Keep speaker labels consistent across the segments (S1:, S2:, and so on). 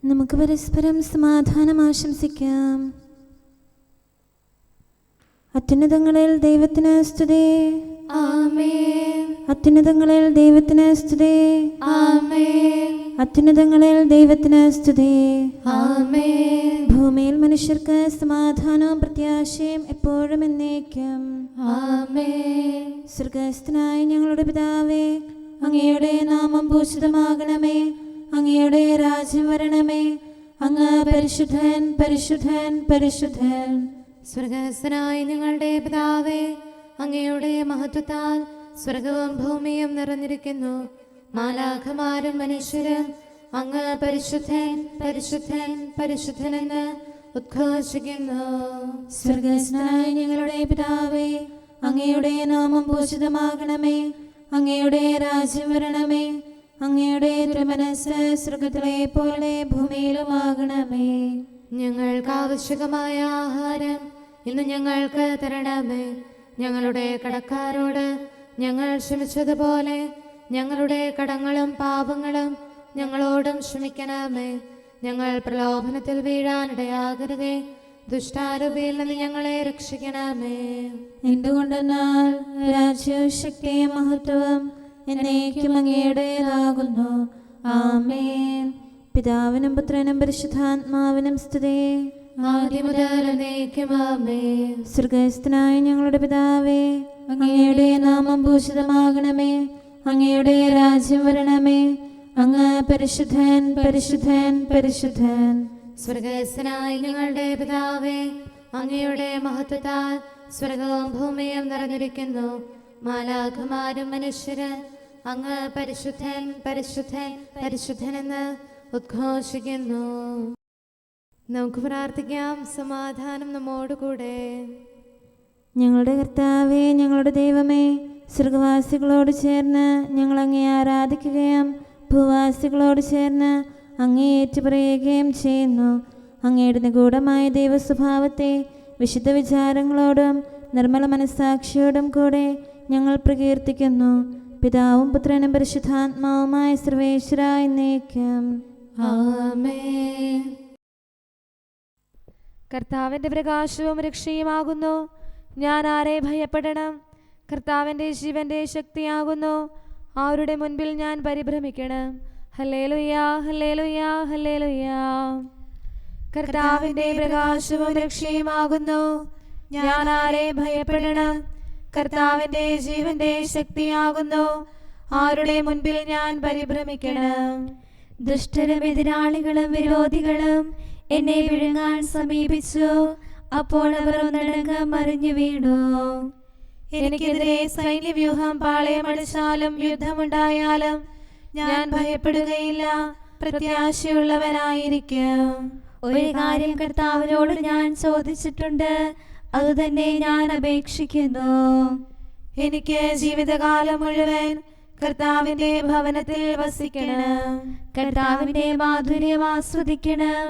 S1: നമുക്ക് പരസ്പരം സമാധാനം ആശംസിക്കാം. അത്യുന്നതങ്ങളിൽ ദൈവത്തിന് സ്തുതി.
S2: ആമേൻ.
S1: അത്യുന്നതങ്ങളിൽ ദൈവത്തിന് സ്തുതി.
S2: ആമേൻ.
S1: അത്യുന്നതങ്ങളിൽ ദൈവത്തിന് സ്തുതി.
S2: ആമേൻ.
S1: ഭൂമിയിൽ മനുഷ്യർക്ക് സമാധാനവും പ്രത്യാശയും എപ്പോഴും എന്നേക്കും.
S2: ആമേൻ.
S1: സ്വർഗ്ഗസ്ഥനായ ഞങ്ങളുടെ പിതാവേ, അങ്ങയുടെ നാമം പൂജിതമാകണമേ. അങ്ങയുടെ രാജ്യം വരണമേ. അങ്ങ് പരിശുദ്ധൻ, പരിശുദ്ധൻ, പരിശുദ്ധൻ.
S2: സ്വർഗ്ഗസ്ഥനായ ഞങ്ങളുടെ പിതാവേ, അങ്ങയുടെ മഹത്വത്താൽ സ്വർഗവും ഭൂമിയും നിറഞ്ഞിരിക്കുന്നു. മാലാഖമാരും മനുഷ്യരും അങ്ങ് പരിശുദ്ധൻ, പരിശുദ്ധൻ, പരിശുദ്ധനെന്ന് ഉദ്ഘോഷിക്കുന്നു.
S1: സ്വർഗ്ഗസ്ഥനായ ഞങ്ങളുടെ പിതാവേ, അങ്ങയുടെ നാമം പൂജിതമാകണമേ. അങ്ങയുടെ രാജ്യം വരണമേ. അങ്ങയുടെ തിരുമനസ്സ് സ്വർഗ്ഗത്തിലെ പോലെ ഭൂമിയിലുമാകണമേ.
S2: ഞങ്ങൾക്ക് ആവശ്യമായ ആഹാരം ഇന്ന് ഞങ്ങൾക്ക് തരണമേ. ഞങ്ങളുടെ കടക്കാരോട് ഞങ്ങൾ ക്ഷമിച്ചതുപോലെ ഞങ്ങളുടെ കടങ്ങളും പാപങ്ങളും ഞങ്ങളോടും ക്ഷമിക്കണമേ. ഞങ്ങൾ പ്രലോഭനത്തിൽ വീഴാനിടയാകരുതേ. ദുഷ്ടാരൂപിയിൽ നിന്ന് ഞങ്ങളെ രക്ഷിക്കണമേ.
S1: എന്തുകൊണ്ടെന്നാൽ രാജ്യവും ശക്തിയും മഹത്വവും എന്നേക്കും അങ്ങയുടേതാകുന്നു. ആമേൻ. പിതാവിനും പുത്രനും പരിശുദ്ധാത്മാവിനും സ്തുതി.
S2: ആദ്യം മുതൽ എന്നേക്കും ആമേൻ.
S1: സ്വർഗ്ഗസ്ഥനായ ഞങ്ങളുടെ പിതാവേ, അങ്ങയുടെ നാമം പൂജിതമാകണമേ. അങ്ങയുടെ രാജ്യം വരണമേ. അങ്ങ് പരിശുദ്ധൻ, പരിശുദ്ധൻ, പരിശുദ്ധൻ.
S2: സ്വർഗ്ഗസ്ഥനായ ഞങ്ങളുടെ പിതാവേ, അങ്ങയുടെ മഹത്വത്താൽ സ്വർഗവും ഭൂമിയും നിറഞ്ഞിരിക്കുന്നു. മാലാഖമാരും മനുഷ്യരും അങ്ങ് പരിശുദ്ധൻ, പരിശുദ്ധൻ, പരിശുദ്ധനെന്ന് ഉദ്ഘോഷിക്കുന്നു. നമുക്ക് പ്രാർത്ഥിക്കാം. സമാധാനം നമ്മോടുകൂടെ.
S1: ഞങ്ങളുടെ കർത്താവേ, ഞങ്ങളുടെ ദൈവമേ, സ്വർഗവാസികളോട് ചേർന്ന് ഞങ്ങൾ അങ്ങേ ആരാധിക്കുകയും ഭൂവാസികളോട് ചേർന്ന് അങ്ങേ ഏറ്റുപറയുകയും ചെയ്യുന്നു. അങ്ങയുടെ നിഗൂഢമായ ദൈവസ്വഭാവത്തെ വിശുദ്ധ വിചാരങ്ങളോടും നിർമ്മല മനസ്സാക്ഷിയോടും കൂടെ ഞങ്ങൾ പ്രകീർത്തിക്കുന്നു. പിതാവും പുത്രനും പരിശുദ്ധാത്മാവുമായ സർവേശ്വര എന്നേക്കും.
S2: ആമേൻ.
S3: കർത്താവിൻ്റെ പ്രകാശവും രക്ഷയുമാകുന്നു. ഞാൻ ആരെ ഭയപ്പെടണം? കർത്താവിൻ്റെ ജീവന്റെ ശക്തിയാകുന്നു. അവരുടെ മുൻപിൽ ഞാൻ പരിഭ്രമിക്കണം. ഹല്ലേലൂയാ, ഹല്ലേലൂയാ, ഹല്ലേലൂയാ. കർത്താവിൻ്റെ പ്രകാശവും രക്ഷയുമാകുന്നു. ഞാൻ ആരെ ഭയപ്പെടണം? കർത്താവിൻ്റെ ജീവന്റെ ശക്തിയാകുന്നു. അവരുടെ മുൻപിൽ ഞാൻ പരിഭ്രമിക്കണം.
S4: ദുഷ്ടരും എതിരാളികളും വിരോധികളും എന്നെ വിഴുങ്ങാൻ സമീപിച്ചു. അപ്പോൾ അവർ ഒന്നടങ്കം മറിഞ്ഞു വീണു.
S3: എനിക്കെതിരെ സൈന്യവ്യൂഹം പാളയമടിച്ചാലും യുദ്ധമുണ്ടായാലും ഞാൻ ഭയപ്പെടുകയില്ല. പ്രത്യാശയുള്ളവനായിരിക്കും.
S4: ഒരു കാര്യം കർത്താവിനോട് ഞാൻ ചോദിച്ചിട്ടുണ്ട്, അതുതന്നെ ഞാൻ അപേക്ഷിക്കുന്നു.
S3: എനിക്ക് ജീവിതകാലം മുഴുവൻ കർത്താവിന്റെ ഭവനത്തിൽ വസിക്കണം.
S4: കർത്താവിന്റെ മാധുര്യം ആസ്വദിക്കണം.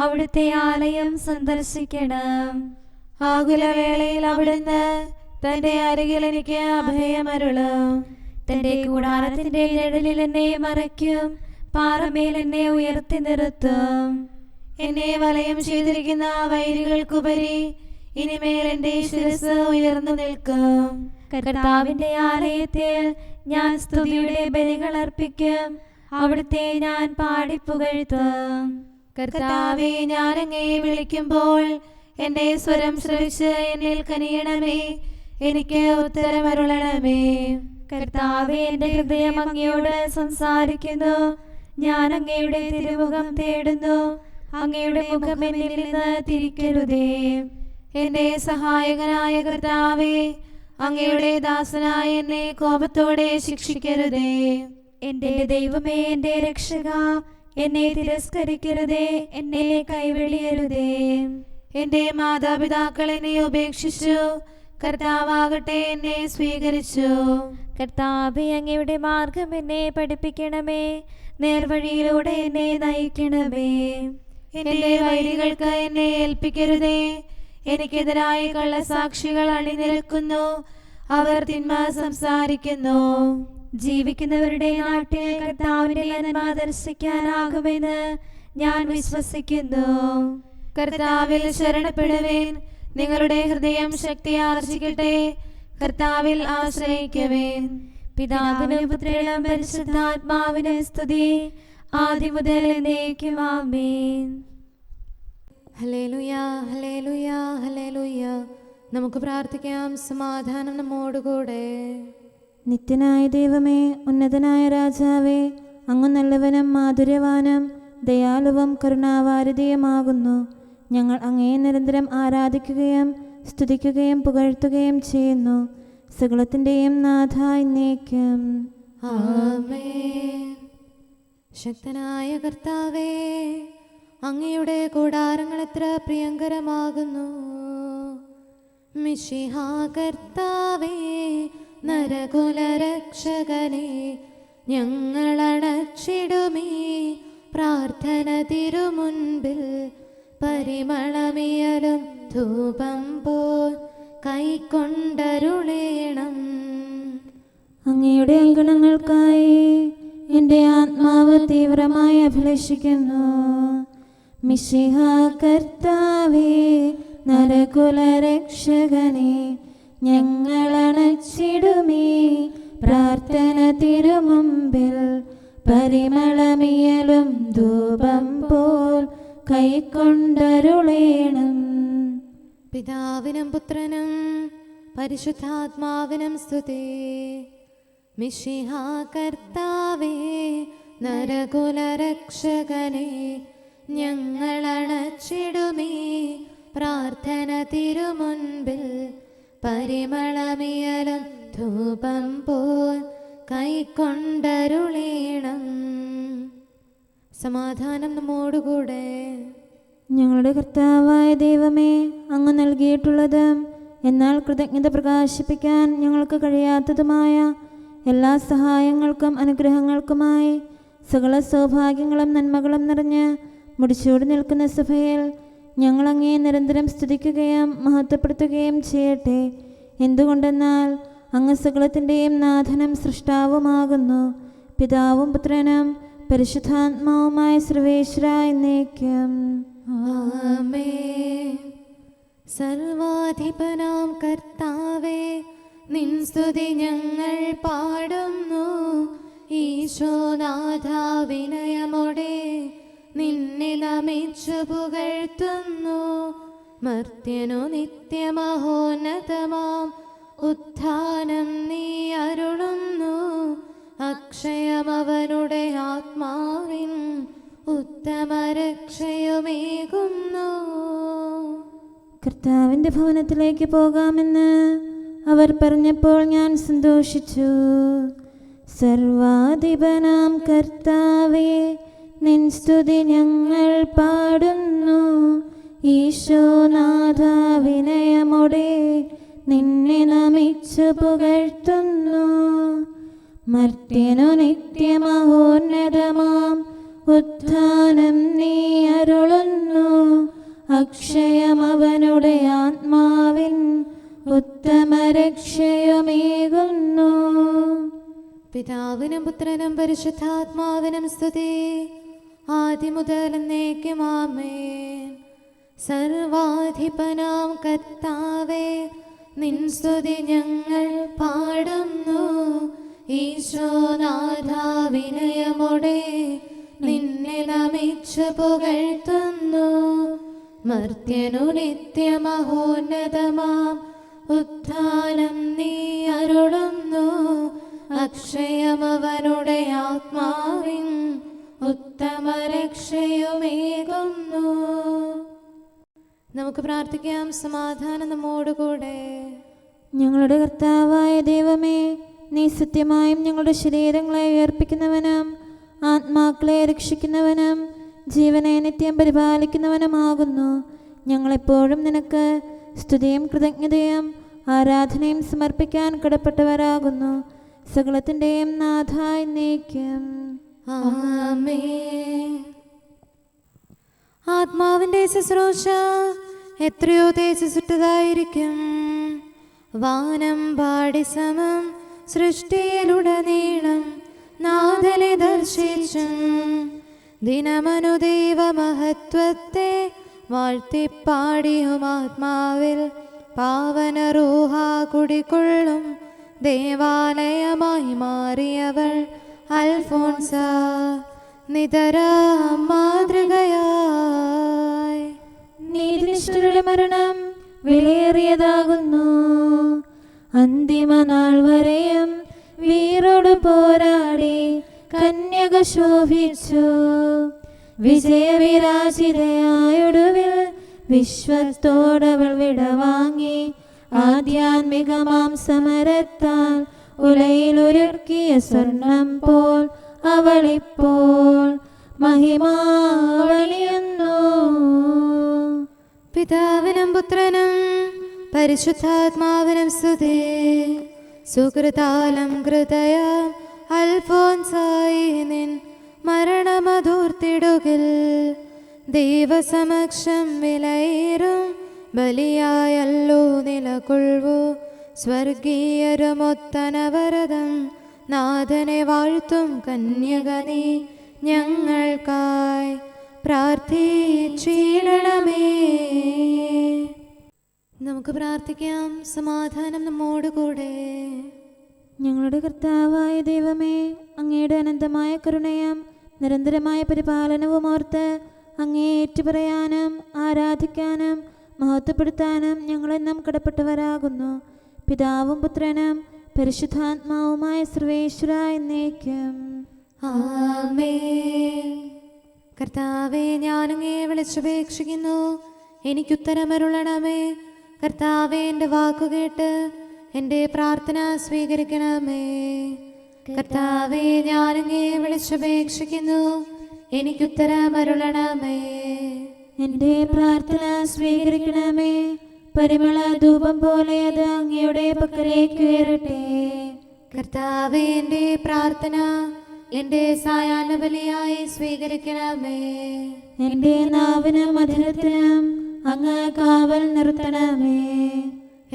S4: അവിടുത്തെ ആലയം സന്ദർശിക്കണം.
S3: ആകുലവേളയിൽ അവിടുന്ന് തന്റെ അരികിൽ എനിക്ക് അഭയമരുളും.
S4: തന്റെ കൂടാരത്തിന്റെ നിഴലിൽ എന്നെ മറയ്ക്കും. പാറമേൽ എന്നെ ഉയർത്തി നിർത്തും.
S3: എന്നെ വലയം ചെയ്തിരിക്കുന്ന വൈരികൾക്കുപരി ഇനിമേൽ എന്റെ ശിരസ് ഉയർന്നു നിൽക്കും.
S4: കർത്താവിന്റെ ആലയത്തിൽ ഞാൻ സ്തുതിയുടെ ബലികൾ അർപ്പിക്കും. അവിടുത്തെ ഞാൻ പാടിപ്പുകഴ്ത്തും.
S3: കർത്താവേ, ഞാൻ അങ്ങയെ വിളിക്കുമ്പോൾ എന്റെ സ്വരം ശ്രവിച്ച് എന്നിൽ കനിയണമേ. എനിക്ക് ഉത്തരമരുളണമേ.
S4: കർത്താവേ, എന്റെ ഹൃദയം അങ്ങയോട് സംസാരിക്കുന്നു. ഞാൻ അങ്ങയുടെ തിരുമുഖം തേടുന്നു. അങ്ങയുടെ മുഖം എന്നിൽ നിന്ന് തിരിക്കരുതേ.
S3: എന്റെ സഹായകനായ കർത്താവേ, അങ്ങയുടെ ദാസനായ എന്നെ കോപത്തോടെ ശിക്ഷിക്കരുതേ.
S4: എന്റെ ദൈവമേ, എന്റെ രക്ഷക, എന്നെ തിരസ്കരിക്കരുതേ. എന്നെ കൈവെളിയരുതേ.
S3: എന്റെ മാതാപിതാക്കൾ എന്നെ ഉപേക്ഷിച്ചു. കർത്താവാകട്ടെ എന്നെ സ്വീകരിച്ചു.
S4: കർത്താവേ, അങ്ങയുടെ മാർഗം എന്നെ പഠിപ്പിക്കണമേ. നേർവഴിയിലൂടെ എന്നെ നയിക്കണമേ.
S3: എന്റെ വൈരികൾക്ക് എന്നെ ഏൽപ്പിക്കരുതേ. എനിക്കെതിരായി കള്ളസാക്ഷികൾ അണിനിരക്കുന്നു. അവർ തിന്മ സംസാരിക്കുന്നു.
S4: ജീവിക്കുന്നവരുടെ നാട്ടിൽ കർത്താവിന്റെ നന്മ ദർശിക്കാനാകുമെന്ന് ഞാൻ വിശ്വസിക്കുന്നു.
S3: കർത്താവിൽ ശരണപ്പെടുവേൻ, നിങ്ങളുടെ ഹൃദയം ശക്തി ആർജിക്കട്ടെ. കർത്താവിൽ ആശ്രയിക്കുവേൻ.
S4: പിതാവിനും പുത്രനും പരിശുദ്ധാത്മാവിനും സ്തുതി, ആദ്യം മുതൽ എന്നേക്കും ആമേൻ.
S2: ഹല്ലേലൂയ, ഹല്ലേലൂയ, ഹല്ലേലൂയ. നമുക്ക് പ്രാർത്ഥിക്കാം. സമാധാനം നമ്മോടുകൂടെ.
S1: നിത്യനായ ദൈവമേ, ഉന്നതനായ രാജാവേ, അങ്ങ് നല്ലവനും മാധുര്യവാനും ദയാലുവും കരുണാവാരിധിയുമാകുന്നു. ഞങ്ങൾ അങ്ങയെ നിരന്തരം ആരാധിക്കുകയും സ്തുതിക്കുകയും പുകഴ്ത്തുകയും ചെയ്യുന്നു. സകലത്തിൻ്റെയും നാഥ എന്നേക്കും
S2: ആമേൻ. ശക്തനായ കർത്താവേ, അങ്ങയുടെ കൂടാരങ്ങൾ എത്ര പ്രിയങ്കരമാകുന്നു. മിശിഹാ കർത്താവേ, നരകുലരക്ഷകനെ, ഞങ്ങളണച്ചിടുമീ പ്രാർത്ഥന തിരുമുൻപിൽ. പരിമളമിയലും ധൂപം പോൽ കൈക്കൊണ്ടരുളേണം.
S1: അങ്ങയുടെ അങ്കണങ്ങൾക്കായി എൻ്റെ ആത്മാവ് തീവ്രമായി അഭിലഷിക്കുന്നു. മിശിഹാ കർത്താവേ, നരകുലരക്ഷകനെ, ഞങ്ങളണച്ചിടുമീ പ്രാർത്ഥന തിരുമുമ്പിൽ. പരിമളമിയലും ധൂപം പോൽ കൈക്കൊണ്ടരുളേണം.
S2: പിതാവിനും പുത്രനും പരിശുദ്ധാത്മാവിനും സ്തുതി. മിശിഹാ കർത്താവേ, നരകുലരക്ഷകനെ, ഞങ്ങളണച്ചിടുമീ പ്രാർത്ഥന തിരുമുൻപിൽ. പരിമളമിയലും ധൂപം പോൽ കൈക്കൊണ്ടരുളേണം. സമാധാനം നമ്മോടുകൂടെ.
S1: ഞങ്ങളുടെ കർത്താവായ ദൈവമേ, അങ്ങ് നൽകിയിട്ടുള്ളതും എന്നാൽ കൃതജ്ഞത പ്രകാശിപ്പിക്കാൻ ഞങ്ങൾക്ക് കഴിയാത്തതുമായ എല്ലാ സഹായങ്ങൾക്കും അനുഗ്രഹങ്ങൾക്കുമായി സകല സൗഭാഗ്യങ്ങളും നന്മകളും നിറഞ്ഞ് മുടിച്ചൂടി നിൽക്കുന്ന സഭയിൽ ഞങ്ങൾ അങ്ങയെ നിരന്തരം സ്തുതിക്കുകയും മഹത്വപ്പെടുത്തുകയും ചെയ്യട്ടെ. എന്തുകൊണ്ടെന്നാൽ അങ്ങ് സകലത്തിൻ്റെയും നാഥനും സൃഷ്ടാവുമാകുന്നു. പിതാവും പുത്രനും പരിശുദ്ധാത്മാവുമായ സർവേശ്വര എന്നേക്കും
S2: ആമേൻ. സർവാധിപനാം കർത്താവേ, നിൻ സ്തുതി ഞങ്ങൾ പാടുന്നു. ഈശോനാഥ, വിനയമോടെ നിന്നെ നമിച്ചു പുകഴ്ത്തുന്നു. മർത്യനു നിത്യമഹോന്നതമാം ഉത്ഥാനം നീ അരുളുന്നു. അക്ഷയമവനുടെ ആത്മാവിൻ ഉത്തമരക്ഷയുമേകുന്നു.
S1: കർത്താവിൻ്റെ ഭവനത്തിലേക്ക് പോകാമെന്ന് അവർ പറഞ്ഞപ്പോൾ ഞാൻ സന്തോഷിച്ചു. സർവാധിപനാം കർത്താവേ, നിൻ സ്തുതി ഞങ്ങൾ പാടുന്നു. ഈശോനാഥ, വിനയമോടെ നിന്നെ നമിച്ചു പുകഴ്ത്തുന്നു. മർത്യനു നിത്യമഹോന്നതമാം ഉത്ഥാനം നീ അരുളുന്നു. അക്ഷയമവനുടെ ആത്മാവിൻ ഉത്തമരക്ഷയുമേകുന്നു.
S2: പിതാവിനും പുത്രനും പരിശുദ്ധാത്മാവിനും സ്തുതി, ആദ്യം മുതൽ എന്നേക്കും ആമേൻ. സർവാധിപനാം കർത്താവേ, നിൻ സ്തുതി ഞങ്ങൾ പാടുന്നു. ഈശോനാഥ, വിനയമോടെ നിന്നെ നമിച്ചു പുകഴ്ത്തുന്നു. മർത്യനു നിത്യമഹോന്നതമാം ഉത്ഥാനം നീ അരുളുന്നു. അക്ഷയമവനുടെ ആത്മാവിൻ ഉത്തമരക്ഷയുമേകുന്നു. നമുക്ക് പ്രാർത്ഥിക്കാം. സമാധാനം നമ്മോടുകൂടെ.
S1: ഞങ്ങളുടെ കർത്താവായ ദൈവമേ, നീ സത്യമായും ഞങ്ങളുടെ ശരീരങ്ങളെ ഉയർപ്പിക്കുന്നവനും ആത്മാക്കളെ രക്ഷിക്കുന്നവനും ജീവനെ നിത്യം പരിപാലിക്കുന്നവനുമാകുന്നു. ഞങ്ങളെപ്പോഴും നിനക്ക് സ്തുതിയും കൃതജ്ഞതയും ആരാധനയും സമർപ്പിക്കാൻ കടപ്പെട്ടവരാകുന്നു. സകലത്തിൻ്റെയും നാഥ എന്നേക്കും
S2: ആമേൻ. ആത്മാവിൻ്റെ ശുശ്രൂഷ എത്രയോ തേജസ്സുറ്റതായിരിക്കും. വാനം പാടി സമം സൃഷ്ടിയിലുടനീളം നാഥനെ ദർശിച്ചും ദിനമനുദൈവ മഹത്വത്തെ വാഴ്ത്തിപ്പാടിയും ആത്മാവിൽ പാവന റൂഹ കുടികൊള്ളും ദേവാലയമായി മാറിയവൾ അൽഫോൻസ നിതര മാതൃകയായി.
S1: നീതിനിഷ്ഠരുടെ മരണം വിലയേറിയതാകുന്നു. അന്തിമ നാൾ വരെയും വീറോട് പോരാടി കന്യക ശോഭിച്ചു. വിജയവിരാജിതയായൊടുവിൽ വിശ്വത്തോടവൾ വിടവാങ്ങി. ആധ്യാത്മികമാം സമരത്താൽ ഉലയിലൊരുക്കിയ സ്വർണം പോൽ അവളിപ്പോൾ മഹിമാവണിയുന്നു.
S2: പിതാവിനും പുത്രനും പരിശുദ്ധാത്മാവിനും സ്തുതി. സുകൃതാലം ഹൃദയ അൽഫോൻസായി നിൻ മരണമധൂർത്തിടുകിൽ ദൈവസമക്ഷം വിലയേറും ബലിയായല്ലോ നിലകൊള്ളൂ. സ്വർഗീയരുമൊത്തനവരതം നാഥനെ വാഴ്ത്തും കന്യക നീ ഞങ്ങൾക്കായി പ്രാർത്ഥിച്ചിടണമേ. നമുക്ക് പ്രാർത്ഥിക്കാം. സമാധാനം നമ്മോടുകൂടെ.
S1: ഞങ്ങളുടെ കർത്താവായ ദൈവമേ, അങ്ങയുടെ അനന്തമായ കരുണയും നിരന്തരമായ പരിപാലനവും ഓർത്ത് അങ്ങേ ഏറ്റുപറയാനും ആരാധിക്കാനും മഹത്വപ്പെടുത്താനും ഞങ്ങളെന്നും കടപ്പെട്ടവരാകുന്നു. പിതാവും പുത്രനും പരിശുദ്ധാത്മാവുമായ സർവേശ്വര എന്നേക്കും
S2: ആമേൻ. കർത്താവേ, ഞാനങ്ങേ വിളിച്ചപേക്ഷിക്കുന്നു, എനിക്കുത്തരമരുളണമേ. കർത്താവേ, എൻ്റെ വാക്കുകേട്ട് എൻ്റെ പ്രാർത്ഥന സ്വീകരിക്കണമേ. കർത്താവേ, ഞാനങ്ങേ വിളിച്ചപേക്ഷിക്കുന്നു, എനിക്കുത്തരമരുളണമേ.
S1: എൻ്റെ പ്രാർത്ഥന സ്വീകരിക്കണമേ. പരിമള ധൂപം പോലെ അത് അങ്ങയുടെ പക്കലേക്ക് ഉയരട്ടെ.
S2: കർത്താവേ, എൻ്റെ പ്രാർത്ഥന എൻ്റെ സായാഹ്ന ബലിയായി സ്വീകരിക്കണമേ.
S1: എൻ്റെ നാവിനും മധുരത്തിനും അങ്ങ് കാവൽ നിർത്തണമേ.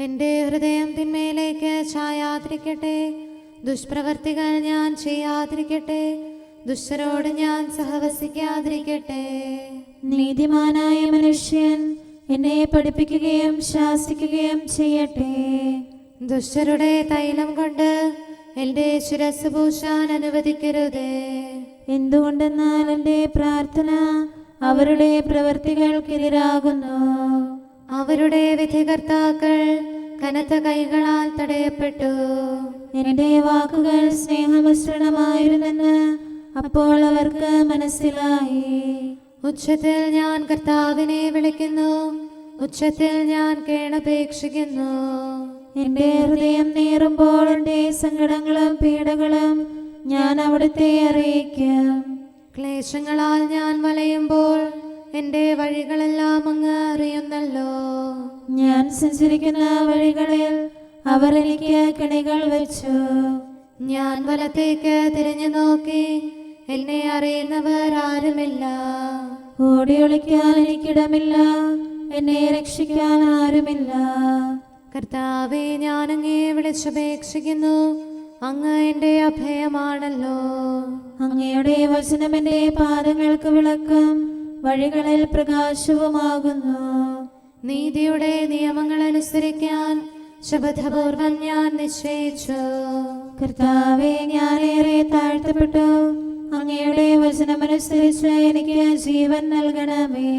S2: എൻ്റെ ഹൃദയം തിന്മയിലേക്ക് ചായാതിരിക്കട്ടെ. ദുഷ്പ്രവർത്തികൾ ഞാൻ ചെയ്യാതിരിക്കട്ടെ. ദുഷ്ടരോട് ഞാൻ സഹവസിക്കാതിരിക്കട്ടെ.
S1: നീതിമാനായ മനുഷ്യൻ എന്നെ പഠിപ്പിക്കുകയും ശാസിക്കുകയും ചെയ്യട്ടെ.
S2: ദുഷ്ടരുടെ തൈലം കൊണ്ട് എൻ്റെ ശിരസ് പൂശാൻ അനുവദിക്കരുതേ.
S1: എന്തുകൊണ്ടെന്നാൽ എൻ്റെ പ്രാർത്ഥന അവരുടെ പ്രവൃത്തികൾക്കെതിരാകുന്നു.
S2: അവരുടെ വിധികർത്താക്കൾ കനത്ത കൈകളാൽ തടയപ്പെട്ടു.
S1: എൻ്റെ വാക്കുകൾ സ്നേഹമിശ്രണമായിരുന്നെന്ന് അപ്പോൾ അവർക്ക് മനസ്സിലായി.
S2: ഉച്ചത്തിൽ ഞാൻ കർത്താവിനെ വിളിക്കുന്നു, ഉച്ചത്തിൽ ഞാൻ കേണപേക്ഷിക്കുന്നു.
S1: എൻ്റെ ഹൃദയം നീറുമ്പോൾ എൻ്റെ സങ്കടങ്ങളും പീഡകളും ഞാൻ അവിടുത്തെ അറിയിക്കും.
S2: ക്ലേശങ്ങളാൽ ഞാൻ വലയുമ്പോൾ എൻ്റെ വഴികളെല്ലാം അങ്ങ് അറിയുന്നല്ലോ.
S1: ഞാൻ സഞ്ചരിക്കുന്ന വഴികളിൽ അവർ എനിക്ക് കെണികൾ വെച്ചു.
S2: ഞാൻ വലത്തേക്ക് തിരിഞ്ഞു നോക്കി, എന്നെ അറിയുന്നവർ ആരുമില്ല.
S1: ഓടി ഒളിക്കാൻ എനിക്കിടമില്ല, എന്നെ രക്ഷിക്കാൻ ആരുമില്ല.
S2: കർത്താവേ, ഞാനങ്ങേ വിളിച്ചപേക്ഷിക്കുന്നു, അങ്ങ് എൻ്റെ അഭയമാണല്ലോ.
S1: അങ്ങയുടെ വചനം എൻ്റെ പാദങ്ങൾക്ക് വിളക്കും വഴികളിൽ പ്രകാശവുമാകുന്നു.
S2: നീതിയുടെ നിയമങ്ങൾ അനുസരിക്കാൻ ശപഥപൂർവം ഞാൻ നിശ്ചയിച്ചു.
S1: കർത്താവേ, ഞാനേറെ താഴ്ത്തപ്പെട്ടു. അങ്ങയുടെ വചനമനുസരിച്ച് എനിക്ക് ജീവൻ നൽകണമേ.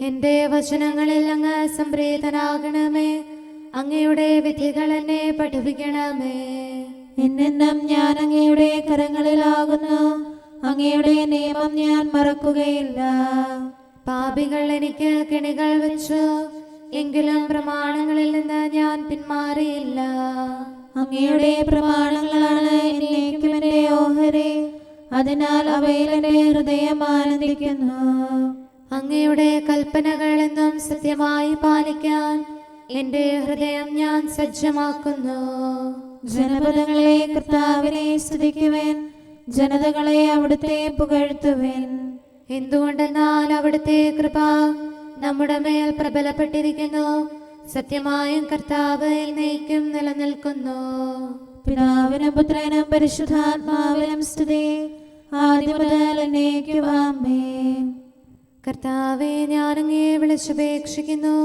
S2: എൻ്റെ വചനങ്ങളിൽ അങ്ങ് സംപ്രീതനാകണമേ. അങ്ങയുടെ വിധികൾ എന്നെ പഠിപ്പിക്കണമേ.
S1: എന്നെന്നും ഞാൻ അങ്ങയുടെ കരങ്ങളിലാകുന്നു. അങ്ങയുടെ നിയമം ഞാൻ മറക്കുകയില്ല.
S2: പാപികൾ എനിക്ക് കെണികൾ വെച്ചു, എങ്കിലും പ്രമാണങ്ങളിൽ നിന്ന് ഞാൻ പിന്മാറിയില്ല.
S1: അങ്ങയുടെ പ്രമാണങ്ങളാണ് എന്നേക്കും എൻ്റെ ഓഹരി. അതിനാൽ അവയിൽ എൻ്റെ ഹൃദയം ആനന്ദിക്കുന്നു.
S2: അങ്ങയുടെ കൽപ്പനകൾ എന്നും സത്യമായി പാലിക്കാൻ എൻ്റെ ഹൃദയം ഞാൻ സജ്ജമാക്കുന്നു.
S1: ജനപദങ്ങളെ കർത്താവിനെ സ്തുതിക്കുവിൻ, ജനതകളെ അവിടുത്തെ പുകഴ്ത്തുവിൻ.
S2: എന്തുകൊണ്ടെന്നാൽ അവിടുത്തെ കൃപ നമ്മുടെ മേൽ പ്രബലപ്പെട്ടിരിക്കുന്നു. സത്യമായും കർത്താവ് എന്നേക്കും നിലനിൽക്കുന്നു.
S1: പിതാവിനും പുത്രനും പരിശുദ്ധാത്മാവിനും സ്തുതി. ആദ്യം മുതൽ എന്നേക്കും ആമേൻ.
S2: കർത്താവെ, ഞാനങ്ങയെ വിളിച്ചപേക്ഷിക്കുന്നു,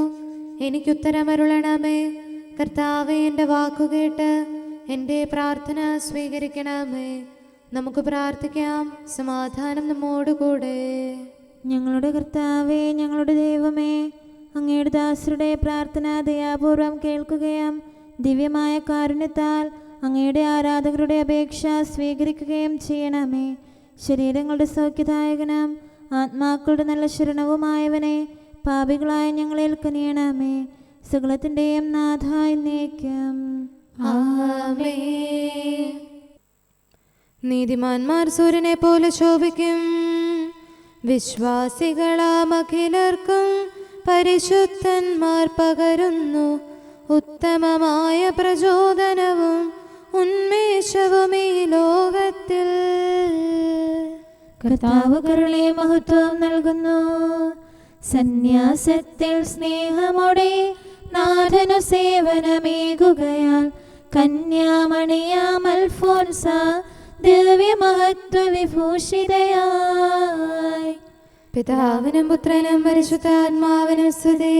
S2: എനിക്കുത്തരമരുളണമേ. കർത്താവെ, എൻ്റെ വാക്കുകേട്ട് എൻ്റെ പ്രാർത്ഥന സ്വീകരിക്കണമേ. നമുക്ക് പ്രാർത്ഥിക്കാം. സമാധാനം നമ്മോടുകൂടെ.
S1: ഞങ്ങളുടെ കർത്താവേ, ഞങ്ങളുടെ ദൈവമേ, അങ്ങയുടെ ദാസരുടെ പ്രാർത്ഥന ദയാപൂർവം കേൾക്കുകയും ദിവ്യമായ കാരുണ്യത്താൽ അങ്ങയുടെ ആരാധകരുടെ അപേക്ഷ സ്വീകരിക്കുകയും ചെയ്യണമേ. ശരീരങ്ങളുടെ സൗഖ്യദായകനും ആത്മാക്കളുടെ നല്ല ശരണവുമായവനെ, പാപികളായ ഞങ്ങളിൽ കനിയണമേ. സകലത്തിൻ്റെയും നാഥ എന്നേക്കും
S2: ആമേൻ. നീതിമാന്മാർ സൂര്യനെ പോലെ ശോഭിക്കും, വിശ്വാസികളാം അഖിലർക്കും പരിശുദ്ധന്മാർ പകരുന്നു ഉത്തമമായ പ്രചോദനവും ഉന്മേഷവും ഈ ലോകത്തിൽ.
S1: കർത്താവ് കരുണേ മഹത്വം നൽകുന്നു. സന്യാസത്തിൽ സ്നേഹമോടെ നാഥനു സേവനമേകുകയാൽ കന്യാമണിയാം അൽഫോൻസ ദിവ്യമഹത്വ വിഭൂഷിതയായി.
S2: പിതാവിനും പുത്രനും പരിശുദ്ധാത്മാവിനും സ്തുതി.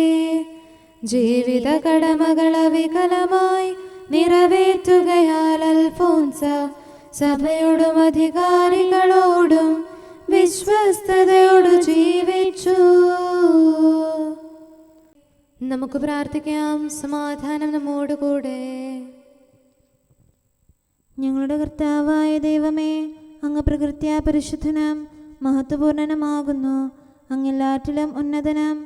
S2: ജീവിത കടമകൾ അവികലമായി നിറവേറ്റുകയാൽ അൽഫോൻസ സഭയോടും അധികാരികളോടും വിശ്വസ്തയോടു ജീവിച്ചു. നമുക്ക് പ്രാർത്ഥിക്കാം. സമാധാനം നമ്മോടുകൂടെ.
S1: ഞങ്ങളുടെ കർത്താവായ ദൈവമേ, അങ്ങ് പ്രകൃത്യാ പരിശുദ്ധനും മഹത്വപൂർണനുമാകുന്നു. അങ്ങെല്ലാറ്റിലും ഉന്നതനും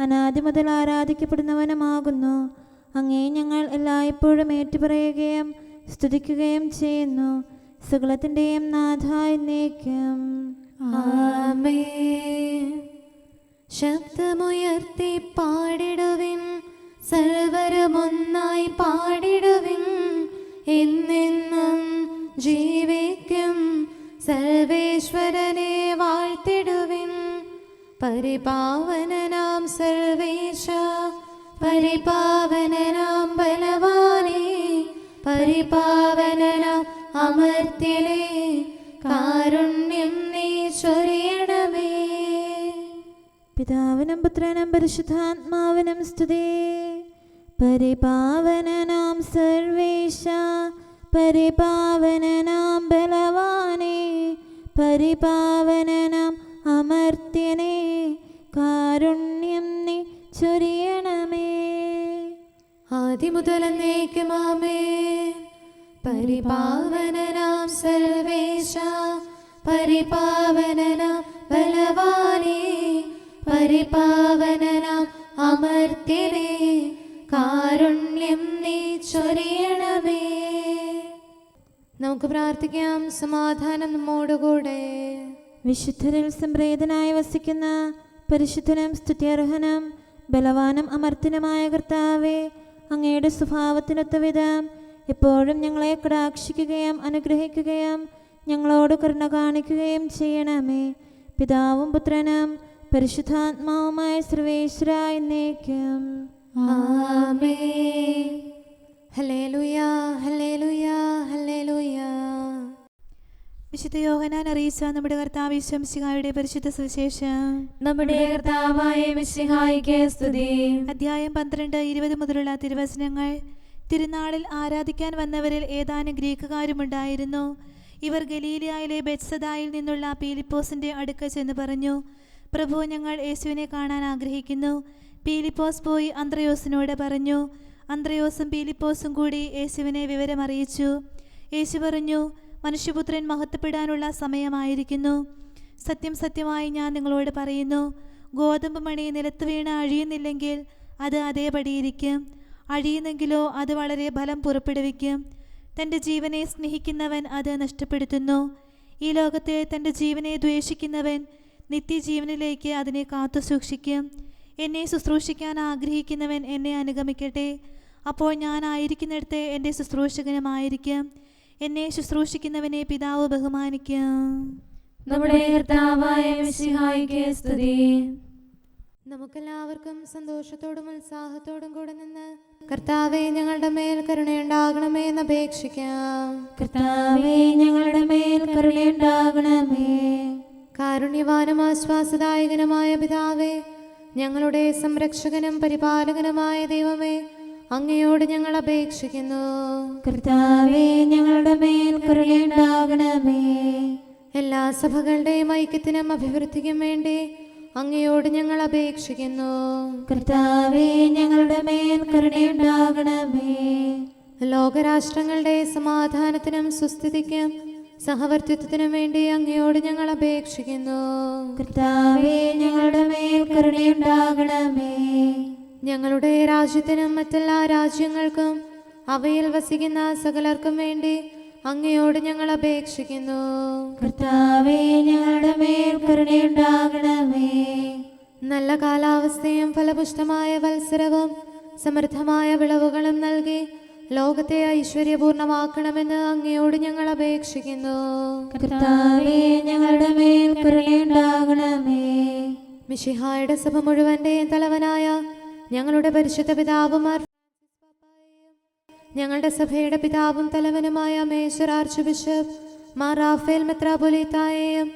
S1: അനാദി മുതൽ ആരാധിക്കപ്പെടുന്നവനുമാകുന്നു. അങ്ങേ ഞങ്ങൾ എല്ലായ്പ്പോഴും ഏറ്റുപറയുകയും സ്തുതിക്കുകയും ചെയ്യുന്നു. സകലത്തിൻ്റെയും നാഥ എന്നേക്കും
S2: ആമേൻ. ശബ്ദമുയർത്തി പാടിടുവിൻ, സർവരും ഒന്നായി പാടിടുവിൻ. എന്നെന്നും ജീവിക്കും സർവേശ്വരനെ വാഴ്ത്തിടുവിൻ. പരിപാവനനാം സർവേശ, പരിപാവനനാം ബലവാനേ, പരിപാവനനാം അമർത്യനേ, കാരുണ്യം നീ ചൊരിയണമേ.
S1: പിതാവിനും പുത്രനും പരിശുദ്ധാത്മാവിനും സ്തുതി. പരിപാവനനാം സർവേശ, പരിപാവനനാം ബലവാനേ, പരിപാവനനാം അമർത്യനേ, കാരുണ്യം നീ ചൊരിയണമേ.
S2: ആദിമുതൽ എന്നേക്കും ആമേൻ. പരിപാവനനാം സർവേശ, പരിപാവനനാം ബലവാനേ, പരിപാവനനാം അമർത്യനേ, കാരുണ്യം നീ ചൊരിയണമേ. നമുക്ക് പ്രാർത്ഥിക്കാം. സമാധാനം നമ്മോടുകൂടെ.
S1: വിശുദ്ധരിൽ സംപ്രേതനായി വസിക്കുന്ന പരിശുദ്ധനും സ്തുത്യർഹനും ബലവാനും അമർത്യനുമായ കർത്താവേ, അങ്ങയുടെ സ്വഭാവത്തിനൊത്ത വിധം എപ്പോഴും ഞങ്ങളെ കടാക്ഷിക്കുകയും അനുഗ്രഹിക്കുകയും ഞങ്ങളോട് കരുണ കാണിക്കുകയും ചെയ്യണമേ. പിതാവും പുത്രനും പരിശുദ്ധാത്മാവുമായ സർവേശ്വര എന്നേക്കും
S2: ആമേൻ. ഹല്ലേലൂയ, ഹല്ലേലൂയ, ഹല്ലേലൂയ.
S3: വിശുദ്ധ യോഹന്നാൻ അറിയിച്ച നമ്മുടെ കർത്താവ് യേശു മിശിഹായുടെ പരിശുദ്ധ സുവിശേഷം.
S4: നമ്മുടെ കർത്താവായ മിശിഹായ്ക്ക് സ്തുതി.
S3: അധ്യായം 12, 20 മുതലുള്ള തിരുവചനങ്ങൾ. തിരുനാളിൽ ആരാധിക്കാൻ വന്നവരിൽ ഏതാനും ഗ്രീക്കുകാരുമുണ്ടായിരുന്നു. ഇവർ ഗലീലയായിലെ ബെത്സദായിൽ നിന്നുള്ള പീലിപ്പോസിന്റെ അടുക്കൽ ചെന്ന് പറഞ്ഞു, പ്രഭു, ഞങ്ങൾ യേശുവിനെ കാണാൻ ആഗ്രഹിക്കുന്നു. പീലിപ്പോസ് പോയി അന്ത്രയോസിനോട് പറഞ്ഞു. അന്ത്രയോസും പീലിപ്പോസും കൂടി യേശുവിനെ വിവരമറിയിച്ചു. യേശു പറഞ്ഞു, മനുഷ്യപുത്രൻ മഹത്വപ്പെടാനുള്ള സമയമായിരിക്കുന്നു. സത്യം സത്യമായി ഞാൻ നിങ്ങളോട് പറയുന്നു, ഗോതമ്പ് മണി നിലത്ത് വീണ് അഴിയുന്നില്ലെങ്കിൽ അത് അതേപടിയിരിക്കും. അഴിയുന്നെങ്കിലോ അത് വളരെ ഫലം പുറപ്പെടുവിക്കും. തൻ്റെ ജീവനെ സ്നേഹിക്കുന്നവൻ അത് നഷ്ടപ്പെടുത്തുന്നു. ഈ ലോകത്തെ തൻ്റെ ജീവനെ ദ്വേഷിക്കുന്നവൻ നിത്യജീവനിലേക്ക് അതിനെ കാത്തു സൂക്ഷിക്കും. എന്നെ ശുശ്രൂഷിക്കാൻ ആഗ്രഹിക്കുന്നവൻ എന്നെ അനുഗമിക്കട്ടെ. അപ്പോൾ ഞാൻ ആയിരിക്കുന്നിടത്ത് എൻ്റെ ശുശ്രൂഷകനുമായിരിക്കും. എന്നെ ശുശ്രൂഷിക്കുന്നവനെ പിതാവ് ബഹുമാനിക്കും.
S4: നമ്മുടെ കർത്താവായ മിശിഹായ്ക്ക് സ്തുതി.
S2: നമുക്കെല്ലാവർക്കും സന്തോഷത്തോടും ഉത്സാഹത്തോടും കൂടെ നിന്ന് കർത്താവെ ഞങ്ങളുടെ മേൽ കരുണയുണ്ടാകണമേ എന്ന് അപേക്ഷിക്കാം.
S1: കർത്താവേ ഞങ്ങളുടെ മേൽ കരുണയുണ്ടാകണമേ.
S2: കാരുണ്യവാനും ആശ്വാസദായകനുമായ പിതാവേ, ഞങ്ങളുടെ സംരക്ഷകനും പരിപാലകനുമായ ദൈവമേ, അങ്ങയോട് ഞങ്ങൾ അപേക്ഷിക്കുന്നു.
S1: കർത്താവേ ഞങ്ങളുടെ മേൽ കരുണയുണ്ടാകണമേ.
S2: എല്ലാ സഭകളുടെയും ഐക്യത്തിനും അഭിവൃദ്ധിക്കും വേണ്ടി അങ്ങയോട് ഞങ്ങൾ അപേക്ഷിക്കുന്നു.
S1: കർത്താവേ ഞങ്ങളുടെ മേൽ കരുണയുണ്ടാകണമേ.
S2: ലോകരാഷ്ട്രങ്ങളുടെ സമാധാനത്തിനും സുസ്ഥിതിക്കും സഹവർത്തിത്വത്തിനും വേണ്ടി അങ്ങയോട് ഞങ്ങൾ അപേക്ഷിക്കുന്നു.
S1: കർത്താവേ ഞങ്ങളുടെ മേൽ കരുണയുണ്ടാകണമേ.
S2: ഞങ്ങളുടെ രാജ്യത്തിനും മറ്റെല്ലാ രാജ്യങ്ങൾക്കും അവയിൽ വസിക്കുന്ന സകലർക്കും വേണ്ടി അങ്ങയോട് ഞങ്ങൾ അപേക്ഷിക്കുന്നു.
S1: കർത്താവേ ഞങ്ങളുടെ മേൽ കരുണയുണ്ടാകണമേ.
S2: നല്ല കാലാവസ്ഥയും ഫലപുഷ്ടമായ വത്സരവും സമൃദ്ധമായ വിളവുകളും നൽകി ലോകത്തെ ഐശ്വര്യപൂർണമാക്കണമെന്ന് അങ്ങയോട് ഞങ്ങൾ അപേക്ഷിക്കുന്നു.
S1: കർത്താവേ ഞങ്ങളുടെ മേൽ കരുണയുണ്ടാകണമേ.
S2: മിശിഹായുടെ സഭ മുഴുവന്റെയും തലവനായ ഞങ്ങളുടെ പരിശുദ്ധ പിതാവുമാർ, ഞങ്ങളുടെ സഭയുടെ പിതാവും തലവനുമായ major archbishop Mar Raphael മെത്രാപൊലീത്തായെയും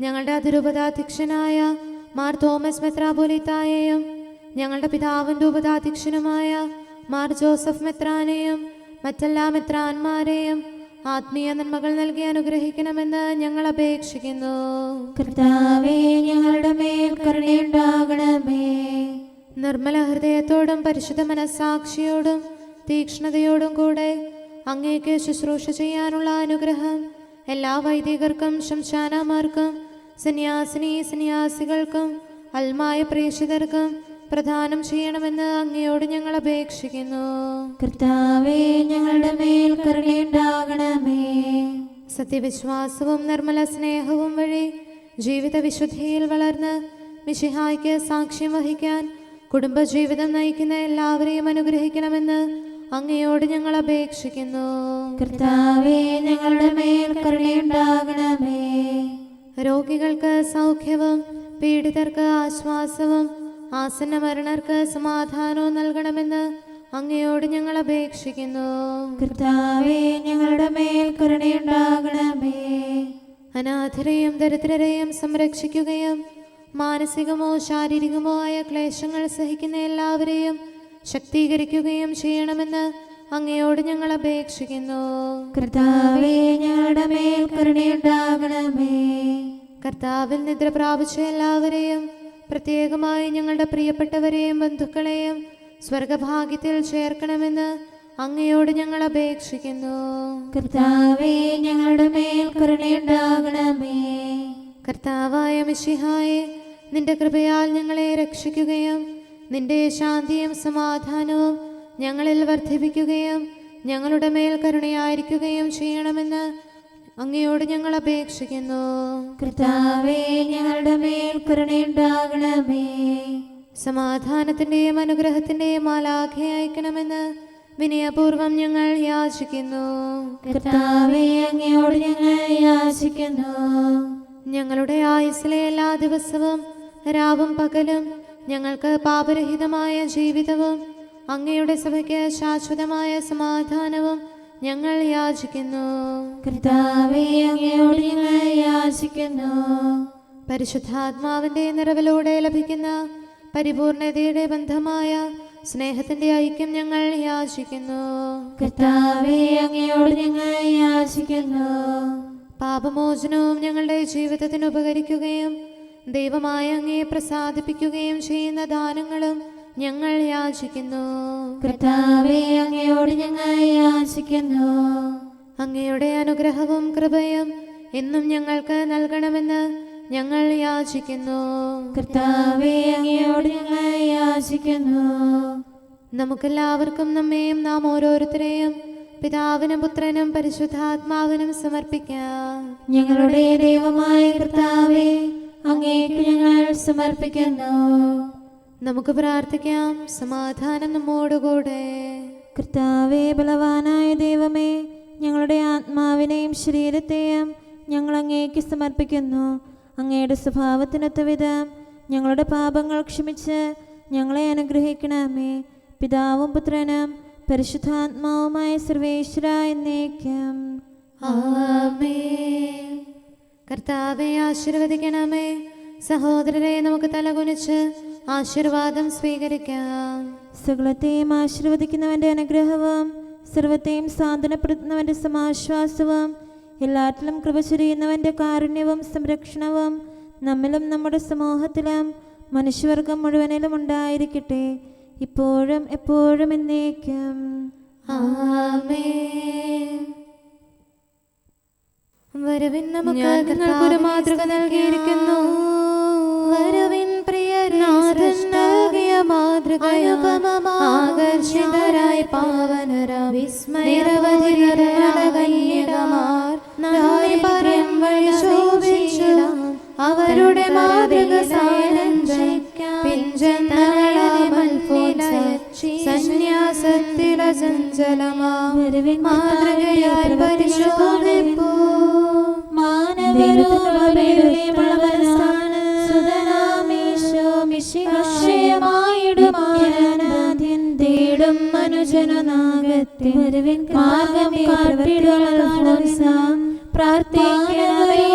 S2: ഞങ്ങളുടെ അതിരൂപതാധ്യക്ഷനായ മാർ തോമസ് മെത്രാപൊലീത്തായെയും ഞങ്ങളുടെ പിതാവിൻ്റെ ഉപതാധ്യക്ഷനുമായ മാർ ജോസഫ് മെത്രാനെയും മറ്റെല്ലാ മെത്രാന്മാരെയും ആത്മീയ നന്മകൾ നൽകി അനുഗ്രഹിക്കണമെന്ന് ഞങ്ങൾ അപേക്ഷിക്കുന്നു.
S1: കർത്താവേ ഞങ്ങളുടെ മേൽ കരുണയുണ്ടാകണമേ.
S2: നിർമ്മല ഹൃദയത്തോടും പരിശുദ്ധ മനസ്സാക്ഷിയോടും തീക്ഷ്ണതയോടും കൂടെ അങ്ങേക്ക് ശുശ്രൂഷ ചെയ്യാനുള്ള അനുഗ്രഹം എല്ലാ വൈദികർക്കും ശംശാനമാർക്കും സന്യാസിനി സന്യാസികൾക്കും അൽമായ പ്രേക്ഷിതർക്കും പ്രദാനം ചെയ്യണമെന്ന് അങ്ങയോട് ഞങ്ങൾ അപേക്ഷിക്കുന്നു.
S1: കർത്താവേ ഞങ്ങളുടെ മേൽ കരുണയുണ്ടാകണമേ.
S2: സത്യവിശ്വാസവും നിർമ്മല സ്നേഹവും വഴി ജീവിത വിശുദ്ധിയിൽ വളർന്ന് മിശിഹായ്ക്ക് സാക്ഷ്യം വഹിക്കാൻ കുടുംബജീവിതം നയിക്കുന്ന എല്ലാവരെയും അനുഗ്രഹിക്കണമെന്ന് അങ്ങയോട് ഞങ്ങൾ അപേക്ഷിക്കുന്നു.
S1: കർത്താവേ ഞങ്ങളുടെ മേൽ കരുണയുണ്ടാകണമേ.
S2: രോഗികൾക്ക് സൗഖ്യവും പീഡിതർക്ക് ആശ്വാസവും ആസന്ന മരണർക്ക് സമാധാനവും നൽകണമെന്ന് അങ്ങയോട് ഞങ്ങൾ അപേക്ഷിക്കുന്നു.
S1: കർത്താവേ ഞങ്ങളുടെ മേൽ കരുണയുണ്ടാകണമേ.
S2: അനാഥരെയും ദരിദ്രരെയും സംരക്ഷിക്കുകയും മാനസികമോ ശാരീരികമോ ആയ ക്ലേശങ്ങൾ സഹിക്കുന്ന എല്ലാവരെയും ശക്തീകരിക്കുകയും ചെയ്യണമെന്ന് അങ്ങയോട് ഞങ്ങൾ അപേക്ഷിക്കുന്നു.
S1: കർത്താവേ ഞങ്ങളുടെ മേൽ കരുണയുണ്ടാകണമേ.
S2: കർത്താവിൽ നിദ്ര പ്രാപിച്ച എല്ലാവരെയും പ്രത്യേകമായി ഞങ്ങളുടെ പ്രിയപ്പെട്ടവരെയും ബന്ധുക്കളെയും സ്വർഗഭാഗ്യത്തിൽ ചേർക്കണമെന്ന് അങ്ങയോട് ഞങ്ങൾ അപേക്ഷിക്കുന്നു.
S1: കർത്താവേ ഞങ്ങളുടെ മേൽ കരുണയുണ്ടാകണമേ.
S2: കർത്താവായ മിശിഹായെ, നിന്റെ കൃപയാൽ ഞങ്ങളെ രക്ഷിക്കുകയും നിന്റെ ശാന്തിയും സമാധാനവും ഞങ്ങളിൽ വർദ്ധിപ്പിക്കുകയും ഞങ്ങളുടെ മേൽ കരുണയായിരിക്കുകയും ചെയ്യണമെന്ന് അങ്ങയോട് ഞങ്ങൾ അപേക്ഷിക്കുന്നു.
S1: കർത്താവേ ഞങ്ങളുടെ മേൽ കരുണയുണ്ടാകണമേ.
S2: സമാധാനത്തിന്റെയും അനുഗ്രഹത്തിന്റെയും മാലാഖയെ അയക്കണമെന്ന് വിനയപൂർവം ഞങ്ങൾ യാചിക്കുന്നു.
S1: കർത്താവേ അങ്ങയോട് ഞങ്ങൾ യാചിക്കുന്നു.
S2: ഞങ്ങളുടെ ആയുസ്സിലെ എല്ലാ ദിവസവും രാവും പകലും ഞങ്ങൾക്ക് പാപരഹിതമായ ജീവിതവും അങ്ങയുടെ സഭയ്ക്ക് ശാശ്വതമായ സമാധാനവും ഞങ്ങൾ യാചിക്കുന്നു.
S1: കർത്താവേ അങ്ങയോട് ഞങ്ങൾ യാചിക്കുന്നു.
S2: പരിശുദ്ധാത്മാവിന്റെ നിറവിലൂടെ ലഭിക്കുന്ന പരിപൂർണതയുടെ ബന്ധമായ സ്നേഹത്തിന്റെ ഐക്യം ഞങ്ങൾ യാചിക്കുന്നു.
S1: കർത്താവേ അങ്ങയോട് ഞങ്ങൾ യാചിക്കുന്നു.
S2: പാപമോചനവും ഞങ്ങളുടെ ജീവിതത്തിന് ഉപകരിക്കുകയും ദൈവമായ അങ്ങയെ പ്രസാദിപ്പിക്കുകയും ചെയ്യുന്ന ദാനങ്ങളും ഞങ്ങൾ യാചിക്കുന്നു.
S1: കർത്താവേ അങ്ങയോട് ഞങ്ങൾ യാചിക്കുന്നു.
S2: അങ്ങയുടെ അനുഗ്രഹവും കൃപയും എന്നും ഞങ്ങൾക്ക് നൽകണമെന്ന് ഞങ്ങൾ യാചിക്കുന്നു.
S1: കർത്താവേ അങ്ങയോട് ഞങ്ങൾ യാചിക്കുന്നു.
S2: നമുക്കെല്ലാവർക്കും നമ്മെയും നാം ഓരോരുത്തരെയും പിതാവിനും പുത്രനും പരിശുദ്ധാത്മാവിനും സമർപ്പിക്കാം.
S1: ഞങ്ങളുടെ ദൈവമായ കർത്താവേ, അങ്ങേക്ക് ഞങ്ങൾ സമർപ്പിക്കുന്നു.
S2: നമുക്ക് പ്രാർത്ഥിക്കാം. സമാധാനം നമ്മോടുകൂടെ.
S1: കർത്താവേ, ബലവാനായ ദൈവമേ, ഞങ്ങളുടെ ആത്മാവിനെയും ശരീരത്തെയും ഞങ്ങൾ അങ്ങേക്ക് സമർപ്പിക്കുന്നു. അങ്ങയുടെ സ്വഭാവത്തിനൊത്ത വിധം ഞങ്ങളുടെ പാപങ്ങൾ ക്ഷമിച്ച് ഞങ്ങളെ അനുഗ്രഹിക്കണമേ. പിതാവും പുത്രനും പരിശുദ്ധാത്മാവുമായ സർവേശ്വര എന്നേക്കും.
S2: ആമേൻ. കർത്താവെ ആശീർവദിക്കണമേ. സഹോദരരെ, നമുക്ക് തലകുനിച്ച് ആശീർവാദം സ്വീകരിക്കാം.
S1: സകലത്തെയും ആശീർവദിക്കുന്നവന്റെ അനുഗ്രഹവും സർവത്തെയും സാന്ത്വനപ്പെടുത്തുന്നവന്റെ സമാശ്വാസവും എല്ലാറ്റിലും കൃപ ചൊരിയുന്നവന്റെ കാരുണ്യവും സംരക്ഷണവും നമ്മിലും നമ്മുടെ സമൂഹത്തിലും മനുഷ്യവർഗം മുഴുവനിലും ഉണ്ടായിരിക്കട്ടെ, ഇപ്പോഴും എപ്പോഴും എന്നേക്കും.
S2: ആമേൻ. വരുവിൻ, നമുക്ക് നിങ്ങൾക്കൊരു മാതൃക നൽകിയിരിക്കുന്നു. വരുവിൻ പ്രിയനാഥൻ നൽകിയ മാതൃക ആകർഷിതരായി പാവനരാ നിരവധി കന്യകമാർ പരം വഴി ശോഭിച്ചിടാം. അവരുടെ മാതൃക സന്യാസത്തില ചഞ്ചലമാ മാതൃകയാൽ പരിശോധിപ്പൂ.
S1: മനുജനാകത്തെ മാർഗം പ്രാർത്ഥിക്കണമേ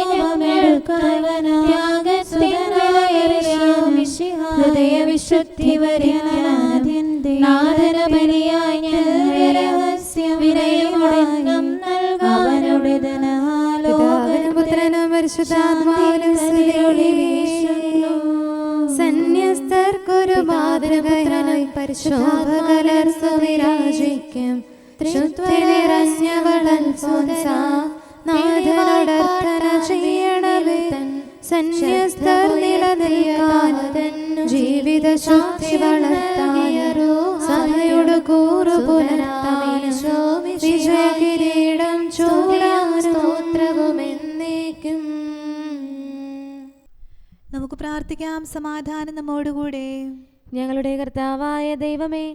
S1: ഹൃദയവിശുദ്ധി നാഥന ബലിയായി വിനയമുടങ്ങം അവനുടെ
S2: പുത്രനും പരിശുദ്ധാത്മാവിനും സന്യസ്തർക്കൊരു മാതൃകയായി പരിശോഭകലർന്നു വിരാജിക്കും. നാഥനോടർത്ഥന ചെയ്യണമേ സന്യസ്തർ നിലനിൽക്കാൻ ജീവിത ശക്തി വളർത്താനോ സഭയോട് കൂറു പുലർത്താനോ വിജയകിരീടം ചൂടാൻ സ്തോത്രവും എന്നേക്കും.
S3: നമുക്ക് പ്രാർത്ഥിക്കാം. സമാധാനം നമ്മോടുകൂടെ.
S4: ഞങ്ങളുടെ കർത്താവായ ദൈവമേ,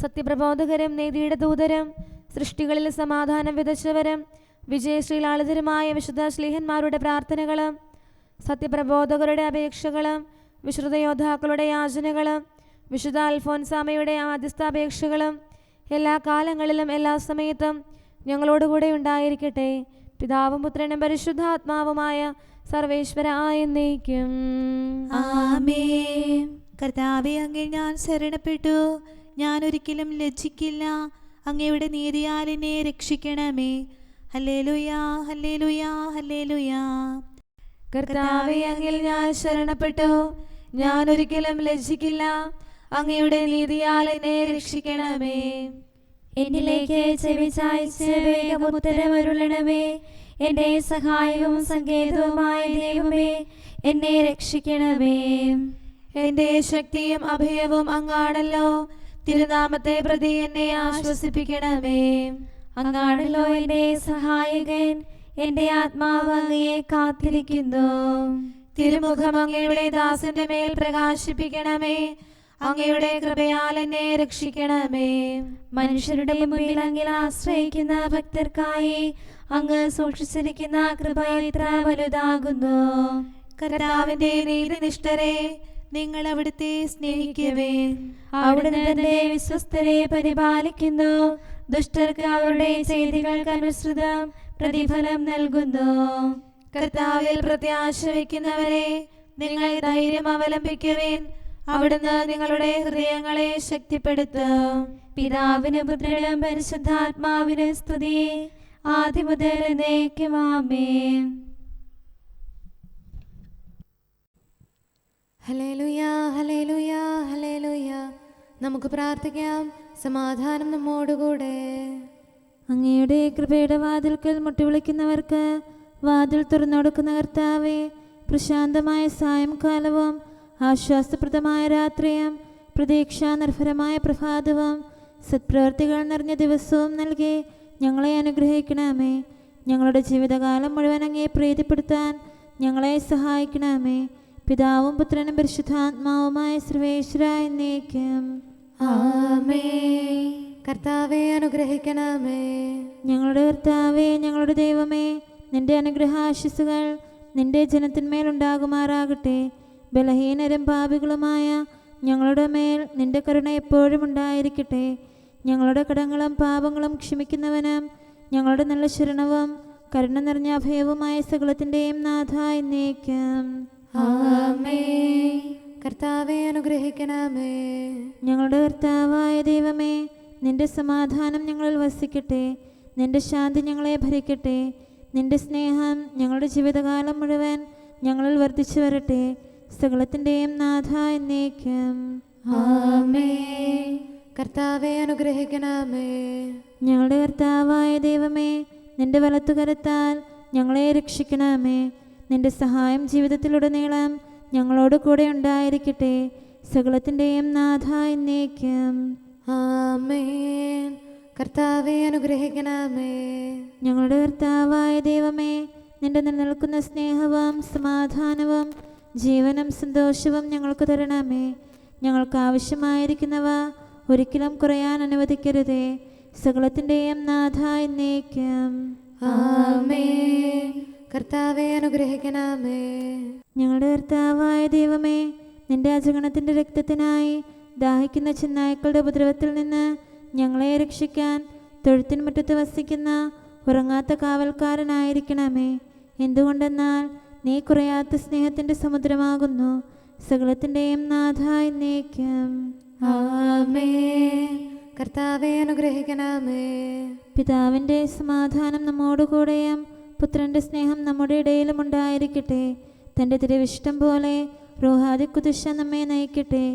S4: സത്യപ്രബോധകരും നീതിയുടെ ദൂതരും സൃഷ്ടികളിൽ സമാധാനം വിതച്ചവരും വിജയശ്രീലാളിതരുമായ വിശുദ്ധ ശ്ലീഹന്മാരുടെ പ്രാർത്ഥനകളും സത്യപ്രബോധകരുടെ അപേക്ഷകളും വിശ്രുതയോദ്ധാക്കളുടെ യാചനകളും വിശുദ്ധ അൽഫോൻസാമയുടെ ആദ്യസ്ഥാപേക്ഷകളും എല്ലാ കാലങ്ങളിലും എല്ലാ സമയത്തും ഞങ്ങളോടുകൂടെ ഉണ്ടായിരിക്കട്ടെ, പിതാവും പുത്രനും പരിശുദ്ധാത്മാവുമായ സർവേശ്വര എന്നേക്കും.
S3: ആമേൻ. കർത്താവേ, അങ്ങേ ഞാൻ ശരണപ്പെട്ടു. ഞാൻ ഒരിക്കലും ലജ്ജിക്കില്ല. അങ്ങയുടെ നീതിയാൽ എന്നെ രക്ഷിക്കണമേ. ഹല്ലേലൂയാ, ഹല്ലേലൂയാ, ഹല്ലേലൂയാ.
S4: കർത്താവേ, അങ്ങിൽ ഞാൻ ശരണപ്പെട്ടു. ഞാൻ ഒരിക്കലും ലജ്ജിക്കില്ല. അങ്ങയുടെ നീതിയാൽ എന്നെ രക്ഷിക്കണമേ. എന്നിലേക്ക് ചെവിചായ്ച്ച് വേഗം ഉത്തരമരുളണമേ. എന്റെ സഹായവും സങ്കേതവുമായ ദൈവമേ, എന്നെ രക്ഷിക്കണമേ. എന്റെ ശക്തിയും അഭയവും അങ്ങാണല്ലോ. തിരുനാമത്തെ പ്രതി എന്നെ ആശ്വസിപ്പിക്കണമേ. അങ്ങാണല്ലോ എന്റെ സഹായകൻ. എന്റെ ആത്മാവ് അങ്ങയെ കാത്തിരിക്കുന്നു. തിരുമുഖം അങ്ങയുടെ ദാസന്റെ മേൽ പ്രകാശിപ്പിക്കണമേ. അങ്ങയുടെ കൃപയാൽ എന്നെ രക്ഷിക്കണമേ. മനുഷ്യരുടെ മുമ്പിൽ അങ്ങിൽ ആശ്രയിക്കുന്ന ഭക്തർക്കായി അങ്ങ് സൂക്ഷിച്ചിരിക്കുന്ന കൃപ ഇത്ര വലുതാകുന്നു.
S3: കർത്താവിന്റെ നീതിനിഷ്ഠരെ, നിങ്ങൾ അവിടുത്തെ സ്നേഹിക്കുവേ.
S4: അവിടുന്ന് തന്റെ വിശ്വസ്തരെ പരിപാലിക്കുന്നു. ദുഷ്ടർക്ക് അവരുടെ ചെയ്തികൾക്ക് അനുസൃതം പ്രതിഫലം നൽകുന്നു.
S3: കർത്താവിൽ പ്രത്യാശ വയ്ക്കുന്നവരെ, നിങ്ങൾ ധൈര്യം അവലംബിക്കുവേൻ. അവിടുന്ന് നിങ്ങളുടെ ഹൃദയങ്ങളെ ശക്തിപ്പെടുത്തും.
S4: പിതാവിനും പുത്രനും പരിശുദ്ധാത്മാവിനും സ്തുതി, ആദ്യം മുതൽ എന്നേക്കും. ആമേൻ.
S2: ഹല്ലേലൂയ, ഹല്ലേലൂയ, ഹല്ലേലൂയ. നമുക്ക് പ്രാർത്ഥിക്കാം. സമാധാനം നമ്മോടുകൂടെ.
S1: അങ്ങയുടെ കൃപയുടെ വാതിൽക്കൽ മുട്ടിവിളിക്കുന്നവർക്ക് വാതിൽ തുറന്നുകൊടുക്കുന്ന കർത്താവേ, പ്രശാന്തമായ സായംകാലവും ആശ്വാസപ്രദമായ രാത്രിയും പ്രതീക്ഷാനിർഭരമായ പ്രഭാതവും സത്പ്രവർത്തികൾ നിറഞ്ഞ ദിവസവും നൽകി ഞങ്ങളെ അനുഗ്രഹിക്കണമേ. ഞങ്ങളുടെ ജീവിതകാലം മുഴുവൻ അങ്ങയെ പ്രീതിപ്പെടുത്താൻ ഞങ്ങളെ സഹായിക്കണമേ. പിതാവും പുത്രനും പരിശുദ്ധാത്മാവുമായ സർവേശ്വര എന്നേക്കും.
S2: ആമേൻ. കർത്താവെ അനുഗ്രഹിക്കണമേ.
S1: ഞങ്ങളുടെ കർത്താവേ, ഞങ്ങളുടെ ദൈവമേ, നിന്റെ അനുഗ്രഹാശിസുകൾ നിന്റെ ജനത്തിന്മേലുണ്ടാകുമാറാകട്ടെ. ബലഹീനരും പാപികളുമായ ഞങ്ങളുടെ മേൽ നിന്റെ കരുണ എപ്പോഴും ഉണ്ടായിരിക്കട്ടെ. ഞങ്ങളുടെ കടങ്ങളും പാപങ്ങളും ക്ഷമിക്കുന്നവനും ഞങ്ങളുടെ നല്ല ശരണവും കരുണ നിറഞ്ഞ അഭയവുമായ സകലത്തിൻ്റെയും നാഥ എന്നേക്കും.
S2: ആമേൻ. കർത്താവെ അനുഗ്രഹിക്കണമേ.
S1: ഞങ്ങളുടെ കർത്താവായ ദൈവമേ, നിന്റെ സമാധാനം ഞങ്ങളിൽ വസിക്കട്ടെ. നിന്റെ ശാന്തി ഞങ്ങളെ ഭരിക്കട്ടെ. നിന്റെ സ്നേഹം ഞങ്ങളുടെ ജീവിതകാലം മുഴുവൻ ഞങ്ങളിൽ വർദ്ധിച്ചു വരട്ടെ. സകലത്തിൻ്റെയും നാഥ എന്നേക്കും.
S2: ആമേൻ. കർത്താവെ അനുഗ്രഹിക്കണമേ.
S1: ഞങ്ങളുടെ കർത്താവായ ദൈവമേ, നിന്റെ വലത്തുകരത്താൽ ഞങ്ങളെ രക്ഷിക്കണമേ. നിന്റെ സഹായം ജീവിതത്തിലുടനീളം ഞങ്ങളോട് കൂടെ ഉണ്ടായിരിക്കട്ടെ. സകലത്തിൻ്റെയും നാഥ എന്നേക്കും.
S2: ആമേൻ. കർത്താവെ അനുഗ്രഹിക്കണമേ.
S1: ഞങ്ങളുടെ കർത്താവായ ദൈവമേ, നിന്റെ നിലനിൽക്കുന്ന സ്നേഹവും സമാധാനവും ജീവനും സന്തോഷവും ഞങ്ങൾക്ക് തരണമേ. ഞങ്ങൾക്ക് ആവശ്യമായിരിക്കുന്നവ ഒരിക്കലും കുറയാൻ അനുവദിക്കരുതേ. സകലത്തിൻ്റെയും നാഥ എന്നേക്കും.
S2: ആമേൻ. കർത്താവെ അനുഗ്രഹിക്കണമേ.
S1: ഞങ്ങളുടെ കർത്താവായ ദൈവമേ, നിന്റെ അജഗണത്തിൻ്റെ രക്തത്തിനായി ദാഹിക്കുന്ന ചെന്നായ്ക്കളുടെ ഉപദ്രവത്തിൽ നിന്ന് ഞങ്ങളെ രക്ഷിക്കാൻ തൊഴുത്തിൻ മുറ്റത്ത് വസിക്കുന്ന ഉറങ്ങാത്ത കാവൽക്കാരനായിരിക്കണമേ. എന്തുകൊണ്ടെന്നാൽ നീ കുറയാത്ത സ്നേഹത്തിൻ്റെ സമുദ്രമാകുന്നു. സകലത്തിൻ്റെയും നാഥ എന്നേക്കും.
S2: ആമേൻ. കർത്താവെ അനുഗ്രഹിക്കണമേ.
S1: പിതാവിൻ്റെ സമാധാനം നമ്മോടുകൂടെയും പുത്രൻ്റെ സ്നേഹം നമ്മുടെ ഇടയിലും ഉണ്ടായിരിക്കട്ടെ. തൻ്റെ തിരുവിഷ്ടം പോലെ റൂഹാദി കുദുശ നമ്മെ നയിക്കട്ടെ.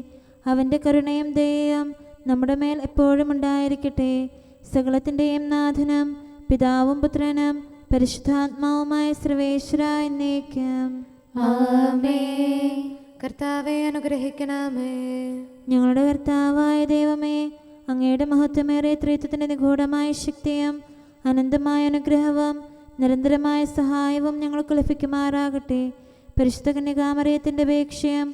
S1: അവൻ്റെ കരുണയും ദയയും നമ്മുടെ മേൽ എപ്പോഴും ഉണ്ടായിരിക്കട്ടെ. സകലത്തിൻ്റെയും നാഥനും പിതാവും പുത്രനും പരിശുദ്ധാത്മാവുമായ സർവേശ്വര എന്നേക്കും.
S2: ആമേൻ. കർത്താവെ അനുഗ്രഹിക്കണമേ.
S1: ഞങ്ങളുടെ കർത്താവായ ദൈവമേ, അങ്ങയുടെ മഹത്വമേറിയ ത്രിത്വത്തിൻ്റെ നിഗൂഢമായ ശക്തിയും അനന്തമായ അനുഗ്രഹവും നിരന്തരമായ സഹായവും ഞങ്ങൾക്ക് ലഭിക്കുമാറാകട്ടെ. പരിശുദ്ധ കന്യകാമറിയത്തിൻ്റെ അപേക്ഷയും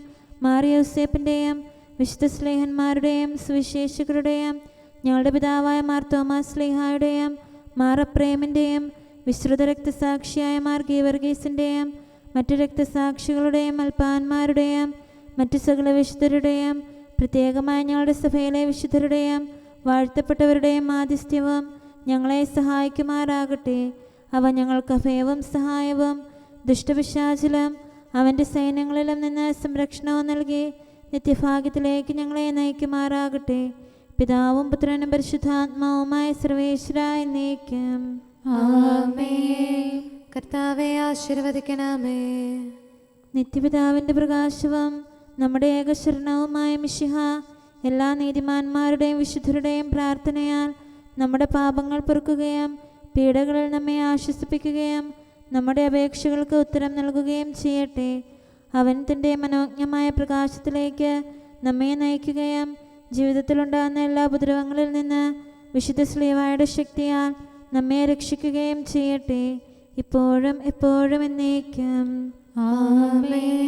S1: മാറിയോസേപ്പിൻ്റെയും വിശുദ്ധ സ്ലേഹന്മാരുടെയും സുവിശേഷകരുടെയും ഞങ്ങളുടെ പിതാവായ മാർ തോമാസ് സ്ലീഹായുടെയും മാർ അപ്രേമിൻ്റെയും വിശ്രുത രക്തസാക്ഷിയായ മാർ ഗീവർഗീസിൻ്റെയും മറ്റു രക്തസാക്ഷികളുടെയും അൽപ്പാന്മാരുടെയും മറ്റു സകല വിശുദ്ധരുടെയും പ്രത്യേകമായി ഞങ്ങളുടെ സഭയിലെ വിശുദ്ധരുടെയും വാഴ്ത്തപ്പെട്ടവരുടെയും മാധ്യസ്ഥ്യവും ഞങ്ങളെ സഹായിക്കുമാറാകട്ടെ. അവ ഞങ്ങൾക്ക് അഭയവും സഹായവും ദുഷ്ടപിശാചിലും അവൻ്റെ സൈന്യങ്ങളിലും നിന്ന് സംരക്ഷണവും നൽകി നിത്യഭാഗ്യത്തിലേക്ക് ഞങ്ങളെ നയിക്കുമാറാകട്ടെ. പിതാവും പുത്രനും പരിശുദ്ധാത്മാവുമായ സർവേശ്വര എന്നേക്കും.
S2: ആമേൻ. കർത്താവെ ആശീർവദിക്കണമേ.
S1: നിത്യപിതാവിൻ്റെ പ്രകാശവും നമ്മുടെ ഏകശരണവുമായ മിശിഹ എല്ലാ നീതിമാന്മാരുടെയും വിശുദ്ധരുടെയും പ്രാർത്ഥനയാൽ നമ്മുടെ പാപങ്ങൾ പൊറുക്കുകയും പീഡകളിൽ നമ്മെ ആശ്വസിപ്പിക്കുകയും നമ്മുടെ അപേക്ഷകൾക്ക് ഉത്തരം നൽകുകയും ചെയ്യട്ടെ. അവൻ തൻ്റെ മനോജ്ഞമായ പ്രകാശത്തിലേക്ക് നമ്മെ നയിക്കുകയും ജീവിതത്തിലുണ്ടാകുന്ന എല്ലാ ഉപദ്രവങ്ങളിൽ നിന്ന് വിശുദ്ധ ശ്ലീഹായുടെ ശക്തിയാൽ നമ്മെ രക്ഷിക്കുകയും ചെയ്യട്ടെ. ഇപ്പോഴും എപ്പോഴും എന്നേക്കും.
S2: ആമേൻ.